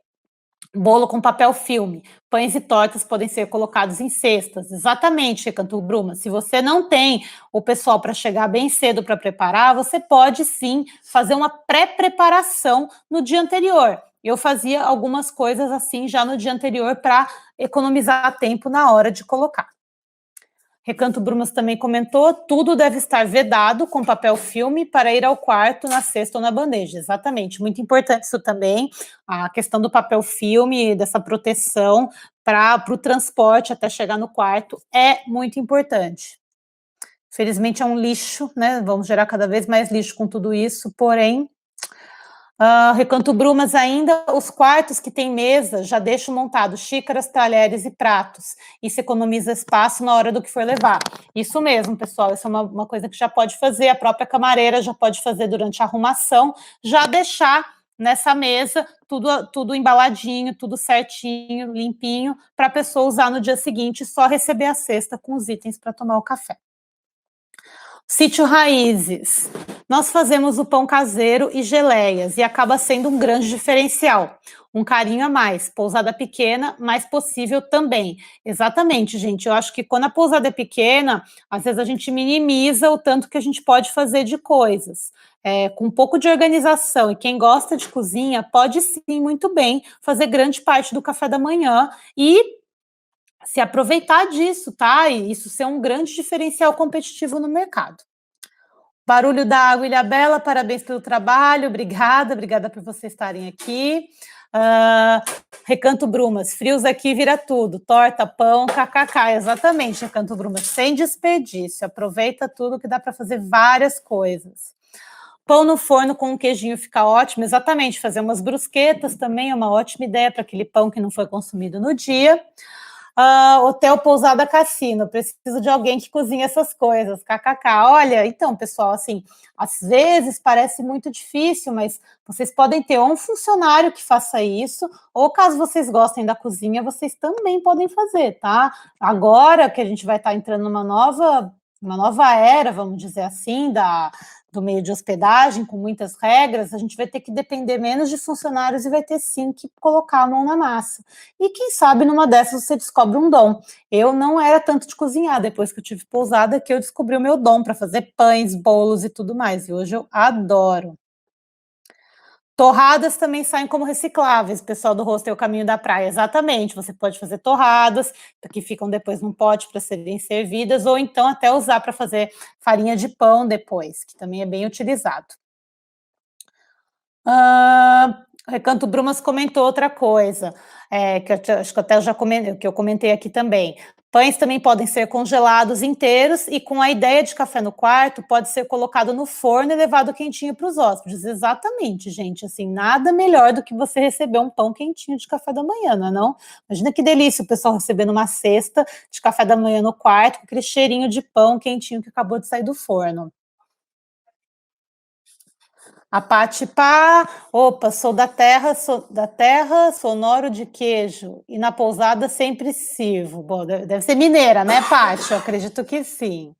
Bolo com papel filme. Pães e tortas podem ser colocados em cestas. Exatamente, Recanto Bruma. Se você não tem o pessoal para chegar bem cedo para preparar, você pode sim fazer uma pré-preparação no dia anterior. Eu fazia algumas coisas assim já no dia anterior para economizar tempo na hora de colocar. Recanto Brumas também comentou: tudo deve estar vedado com papel filme para ir ao quarto, na cesta ou na bandeja. Exatamente, muito importante isso também, a questão do papel filme, dessa proteção para o transporte até chegar no quarto, é muito importante. Felizmente é um lixo, né? Vamos gerar cada vez mais lixo com tudo isso, porém Recanto Brumas ainda, os quartos que tem mesa, já deixo montado xícaras, talheres e pratos. Isso economiza espaço na hora do que for levar. Isso mesmo, pessoal, isso é uma coisa que já pode fazer, a própria camareira já pode fazer durante a arrumação, já deixar nessa mesa tudo embaladinho, tudo certinho, limpinho, para a pessoa usar no dia seguinte, só receber a cesta com os itens para tomar o café. Sítio Raízes. Nós fazemos o pão caseiro e geleias e acaba sendo um grande diferencial. Um carinho a mais. Pousada pequena, mais possível também. Exatamente, gente. Eu acho que quando a pousada é pequena, às vezes a gente minimiza o tanto que a gente pode fazer de coisas. Com um pouco de organização e quem gosta de cozinha pode sim, muito bem, fazer grande parte do café da manhã e se aproveitar disso, tá? E isso ser um grande diferencial competitivo no mercado. Barulho da Água, Ilhabela, parabéns pelo trabalho, obrigada por vocês estarem aqui. Recanto Brumas, frios aqui vira tudo, torta, pão, kkk, exatamente, Recanto Brumas, sem desperdício, aproveita tudo que dá para fazer várias coisas. Pão no forno com um queijinho fica ótimo, exatamente, fazer umas brusquetas também é uma ótima ideia para aquele pão que não foi consumido no dia. Hotel Pousada Cassino, preciso de alguém que cozinhe essas coisas, kkk. Olha, então, pessoal, assim, às vezes parece muito difícil, mas vocês podem ter um funcionário que faça isso, ou caso vocês gostem da cozinha, vocês também podem fazer, tá? Agora que a gente vai estar entrando numa nova era, vamos dizer assim, do meio de hospedagem, com muitas regras, a gente vai ter que depender menos de funcionários e vai ter sim que colocar a mão na massa. E quem sabe numa dessas você descobre um dom. Eu não era tanto de cozinhar, depois que eu tive pousada que eu descobri o meu dom para fazer pães, bolos e tudo mais, e hoje eu adoro. Torradas também saem como recicláveis, pessoal do Hostel Caminho da Praia, exatamente, você pode fazer torradas, que ficam depois num pote para serem servidas, ou então até usar para fazer farinha de pão depois, que também é bem utilizado. Recanto Brumas comentou outra coisa, que eu acho que até já comentei, que eu comentei aqui também. Pães também podem ser congelados inteiros e com a ideia de café no quarto, pode ser colocado no forno e levado quentinho para os hóspedes. Exatamente, gente, assim, nada melhor do que você receber um pão quentinho de café da manhã, não é não? Imagina que delícia o pessoal recebendo uma cesta de café da manhã no quarto, com aquele cheirinho de pão quentinho que acabou de sair do forno. A Pati Pá, opa, sou da terra, sonoro de queijo, e na pousada sempre sirvo. Bom, deve ser mineira, né, Pati? Eu acredito que sim.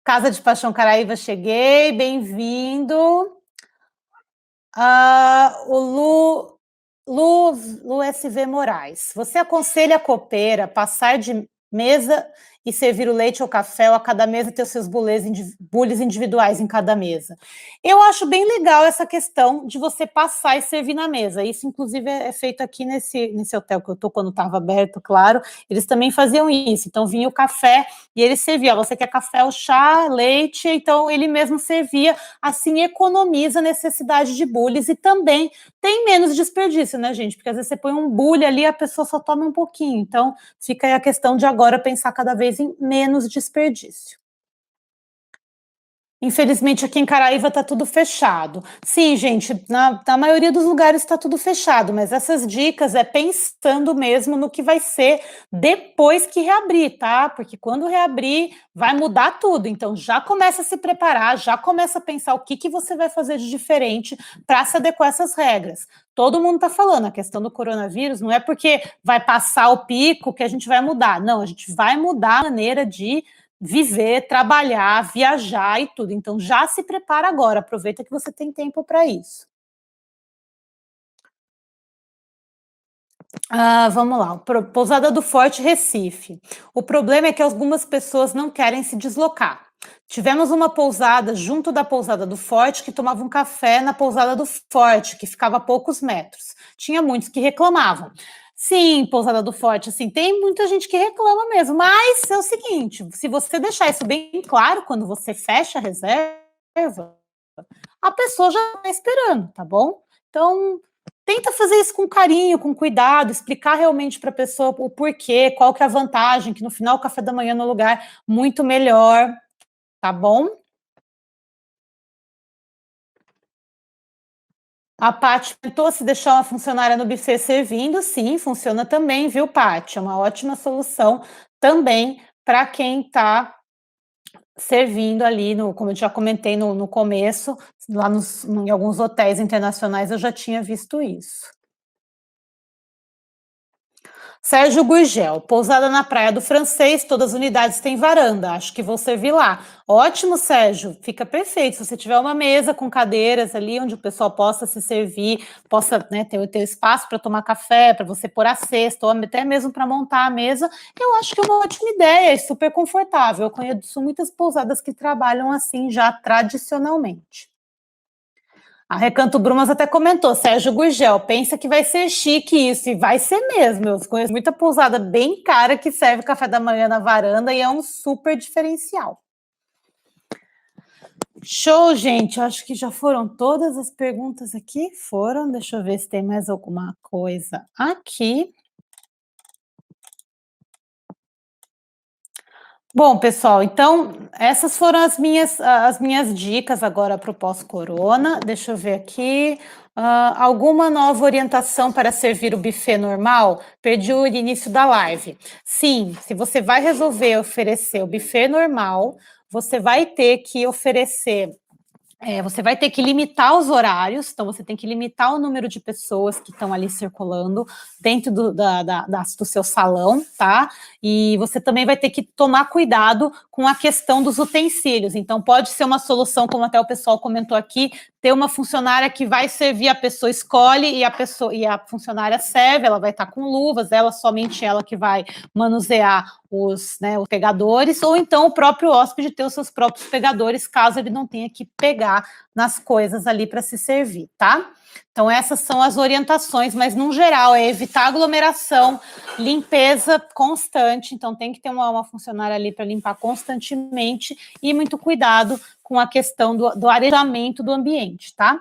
Casa de Paixão Caraíva, cheguei, bem-vindo. O Lu SV Moraes, você aconselha a copeira passar de mesa e servir o leite ou café, ou a cada mesa ter os seus bules individuais em cada mesa? Eu acho bem legal essa questão de você passar e servir na mesa. Isso, inclusive, é feito aqui nesse hotel que eu tô, quando estava aberto, claro. Eles também faziam isso. Então, vinha o café e ele servia. Você quer café ou chá, leite? Então, ele mesmo servia. Assim, economiza a necessidade de bules e também tem menos desperdício, né, gente? Porque às vezes você põe um bule ali, a pessoa só toma um pouquinho. Então, fica aí a questão de agora pensar cada vez em menos desperdício. Infelizmente, aqui em Caraíva está tudo fechado. Sim, gente, na maioria dos lugares está tudo fechado, mas essas dicas é pensando mesmo no que vai ser depois que reabrir, tá? Porque quando reabrir, vai mudar tudo. Então, já começa a se preparar, já começa a pensar o que você vai fazer de diferente para se adequar a essas regras. Todo mundo está falando, a questão do coronavírus não é porque vai passar o pico que a gente vai mudar. Não, a gente vai mudar a maneira de viver, trabalhar, viajar e tudo. Então já se prepara agora, aproveita que você tem tempo para isso. Vamos lá, Pousada do Forte, Recife. O problema é que algumas pessoas não querem se deslocar. Tivemos uma pousada junto da Pousada do Forte que tomava um café na Pousada do Forte, que ficava a poucos metros. Tinha muitos que reclamavam. Sim, Pousada do Forte, assim, tem muita gente que reclama mesmo, mas é o seguinte, se você deixar isso bem claro quando você fecha a reserva, a pessoa já está esperando, tá bom? Então, tenta fazer isso com carinho, com cuidado, explicar realmente para a pessoa o porquê, qual que é a vantagem, que no final o café da manhã no lugar muito melhor, tá bom? A Paty tentou se deixar uma funcionária no buffet servindo, sim, funciona também, viu, Paty? É uma ótima solução também para quem está servindo ali, como eu já comentei no começo, lá em alguns hotéis internacionais eu já tinha visto isso. Sérgio Gurgel, pousada na Praia do Francês, todas as unidades têm varanda, acho que vou servir lá. Ótimo, Sérgio, fica perfeito. Se você tiver uma mesa com cadeiras ali, onde o pessoal possa se servir, possa, né, ter espaço para tomar café, para você pôr a cesta, ou até mesmo para montar a mesa, eu acho que é uma ótima ideia, é super confortável. Eu conheço muitas pousadas que trabalham assim já tradicionalmente. A Recanto Brumas até comentou, Sérgio Gurgel, pensa que vai ser chique isso, e vai ser mesmo. Eu conheço muita pousada bem cara que serve café da manhã na varanda e é um super diferencial. Show, gente. Acho que já foram todas as perguntas aqui. Foram. Deixa eu ver se tem mais alguma coisa aqui. Bom, pessoal, então essas foram as minhas dicas agora para o pós-corona. Deixa eu ver aqui. Alguma nova orientação para servir o buffet normal? Perdi o início da live. Sim, se você vai resolver oferecer o buffet normal, você vai ter que oferecer você vai ter que limitar os horários, então você tem que limitar o número de pessoas que estão ali circulando dentro do seu salão, tá? E você também vai ter que tomar cuidado com a questão dos utensílios. Então, pode ser uma solução, como até o pessoal comentou aqui, ter uma funcionária que vai servir, a pessoa escolhe e a funcionária serve, ela vai estar com luvas, somente ela que vai manusear os pegadores, ou então o próprio hóspede ter os seus próprios pegadores, caso ele não tenha que pegar nas coisas ali para se servir, tá? Então, essas são as orientações, mas, no geral, é evitar aglomeração, limpeza constante, então tem que ter uma funcionária ali para limpar constantemente e muito cuidado com a questão do arejamento do ambiente, tá?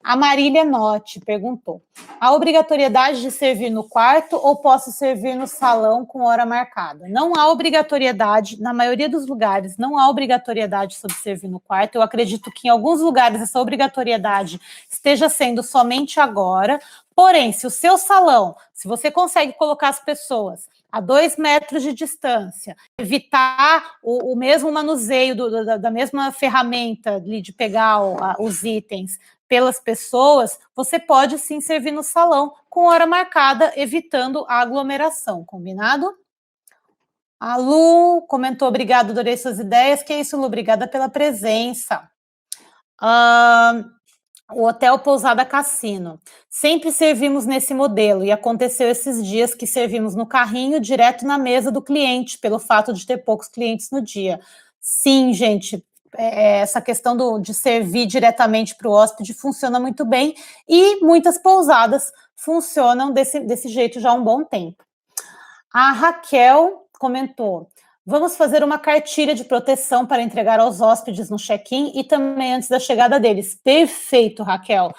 A Marília Notti perguntou: a obrigatoriedade de servir no quarto ou posso servir no salão com hora marcada? Não há obrigatoriedade, na maioria dos lugares, não há obrigatoriedade sobre servir no quarto. Eu acredito que em alguns lugares essa obrigatoriedade esteja sendo somente agora. Porém, se o seu salão, se você consegue colocar as pessoas a 2 metros de distância, evitar o mesmo manuseio da mesma ferramenta de pegar os itens pelas pessoas, você pode sim servir no salão com hora marcada, evitando a aglomeração, combinado? A Lu comentou, obrigado, adorei suas ideias. Que é isso, Lu, obrigada pela presença. O Hotel Pousada Cassino. Sempre servimos nesse modelo e aconteceu esses dias que servimos no carrinho direto na mesa do cliente, pelo fato de ter poucos clientes no dia. Sim, gente, essa questão de servir diretamente para o hóspede funciona muito bem e muitas pousadas funcionam desse jeito já há um bom tempo. A Raquel comentou: vamos fazer uma cartilha de proteção para entregar aos hóspedes no check-in e também antes da chegada deles. Perfeito, Raquel.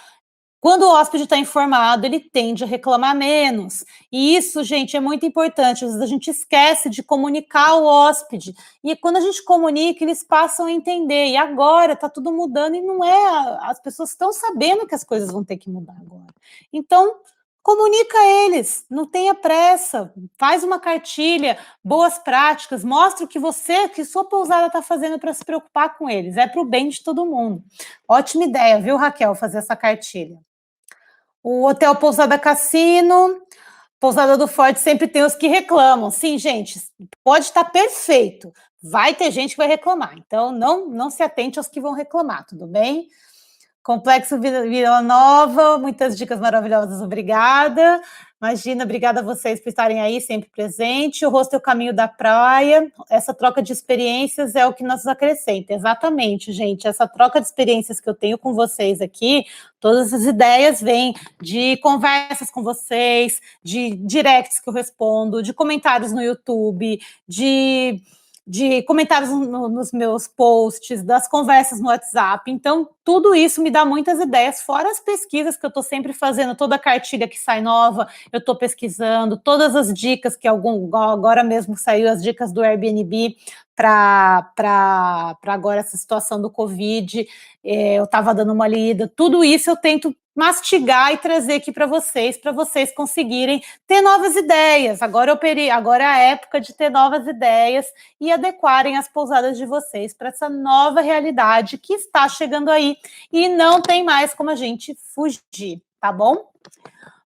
Quando o hóspede está informado, ele tende a reclamar menos. E isso, gente, é muito importante. Às vezes a gente esquece de comunicar ao hóspede. E quando a gente comunica, eles passam a entender. E agora está tudo mudando e não é. As pessoas estão sabendo que as coisas vão ter que mudar agora. Então, comunica a eles, não tenha pressa, faz uma cartilha, boas práticas, mostra o que sua pousada está fazendo para se preocupar com eles. É para o bem de todo mundo. Ótima ideia, viu, Raquel, fazer essa cartilha. O Hotel Pousada Cassino, Pousada do Forte sempre tem os que reclamam. Sim, gente, pode estar perfeito. Vai ter gente que vai reclamar. Então, não se atente aos que vão reclamar, tudo bem? Complexo Vila Nova, muitas dicas maravilhosas, obrigada. Imagina, obrigada a vocês por estarem aí sempre presente. O rosto é o caminho da praia. Essa troca de experiências é o que nos acrescenta. Exatamente, gente. Essa troca de experiências que eu tenho com vocês aqui, todas as ideias vêm de conversas com vocês, de directs que eu respondo, de comentários no YouTube, de comentários nos meus posts, das conversas no WhatsApp. Então, tudo isso me dá muitas ideias, fora as pesquisas que eu estou sempre fazendo, toda cartilha que sai nova, eu estou pesquisando, todas as dicas que agora mesmo saiu as dicas do Airbnb para agora essa situação do Covid, eu estava dando uma lida, tudo isso eu tento mastigar e trazer aqui para vocês conseguirem ter novas ideias. Agora é a época de ter novas ideias e adequarem as pousadas de vocês para essa nova realidade que está chegando aí e não tem mais como a gente fugir, tá bom?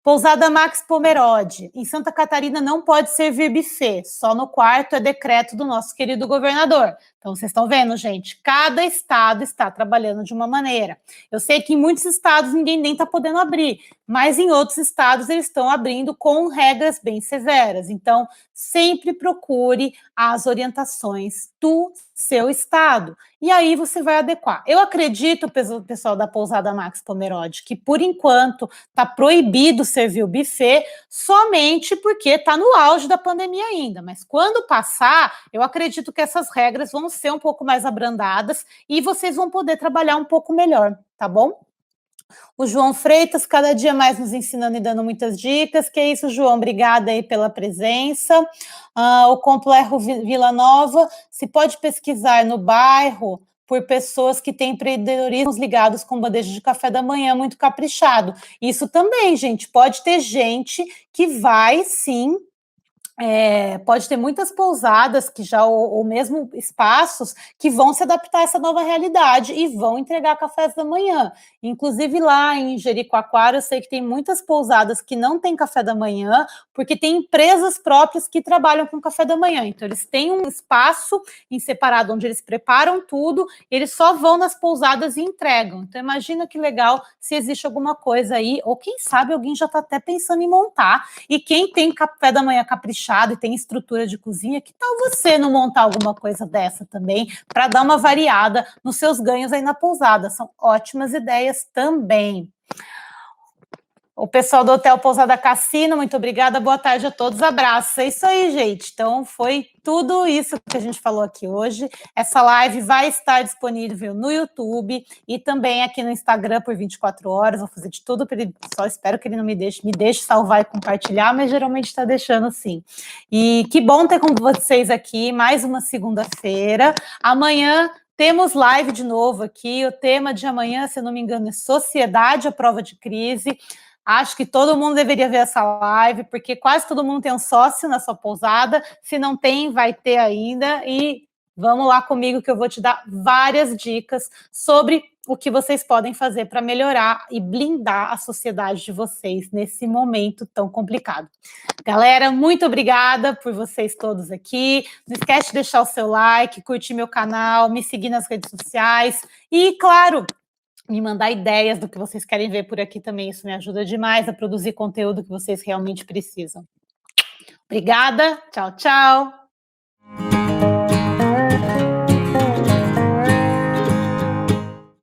Pousada Max Pomerode, em Santa Catarina não pode servir buffet, só no quarto é decreto do nosso querido governador. Então, vocês estão vendo, gente, cada estado está trabalhando de uma maneira. Eu sei que em muitos estados ninguém nem está podendo abrir, mas em outros estados eles estão abrindo com regras bem severas. Então, sempre procure as orientações do seu estado. E aí você vai adequar. Eu acredito, pessoal da Pousada Max Pomerode, que por enquanto está proibido servir o buffet somente porque está no auge da pandemia ainda. Mas quando passar, eu acredito que essas regras vão ser um pouco mais abrandadas e vocês vão poder trabalhar um pouco melhor, tá bom? O João Freitas, cada dia mais nos ensinando e dando muitas dicas. Que é isso, João? Obrigada aí pela presença. O Complexo Vila Nova, se pode pesquisar no bairro por pessoas que têm empreendedorismos ligados com bandeja de café da manhã muito caprichado. Isso também, gente, pode ter gente que vai, sim, pode ter muitas pousadas que já, ou mesmo espaços, que vão se adaptar a essa nova realidade e vão entregar cafés da manhã. Inclusive lá em Jericoacoara, eu sei que tem muitas pousadas que não têm café da manhã, porque tem empresas próprias que trabalham com café da manhã. Então, eles têm um espaço em separado onde eles preparam tudo, eles só vão nas pousadas e entregam. Então, imagina que legal se existe alguma coisa aí, ou quem sabe alguém já está até pensando em montar. E quem tem café da manhã caprichado e tem estrutura de cozinha, que tal você não montar alguma coisa dessa também, para dar uma variada nos seus ganhos aí na pousada? São ótimas ideias também. O pessoal do Hotel Pousada Cassino, muito obrigada, boa tarde a todos, abraços. É isso aí, gente. Então, foi tudo isso que a gente falou aqui hoje. Essa live vai estar disponível no YouTube e também aqui no Instagram por 24 horas. Vou fazer de tudo para ele, só espero que ele não me deixe salvar e compartilhar, mas geralmente está deixando sim. E que bom ter com vocês aqui, mais uma segunda-feira. Amanhã temos live de novo aqui. O tema de amanhã, se eu não me engano, é Sociedade à Prova de Crise. Acho que todo mundo deveria ver essa live, porque quase todo mundo tem um sócio na sua pousada. Se não tem, vai ter ainda. E vamos lá comigo que eu vou te dar várias dicas sobre o que vocês podem fazer para melhorar e blindar a sociedade de vocês nesse momento tão complicado. Galera, muito obrigada por vocês todos aqui. Não esquece de deixar o seu like, curtir meu canal, me seguir nas redes sociais e, claro, me mandar ideias do que vocês querem ver por aqui também. Isso me ajuda demais a produzir conteúdo que vocês realmente precisam. Obrigada, tchau, tchau.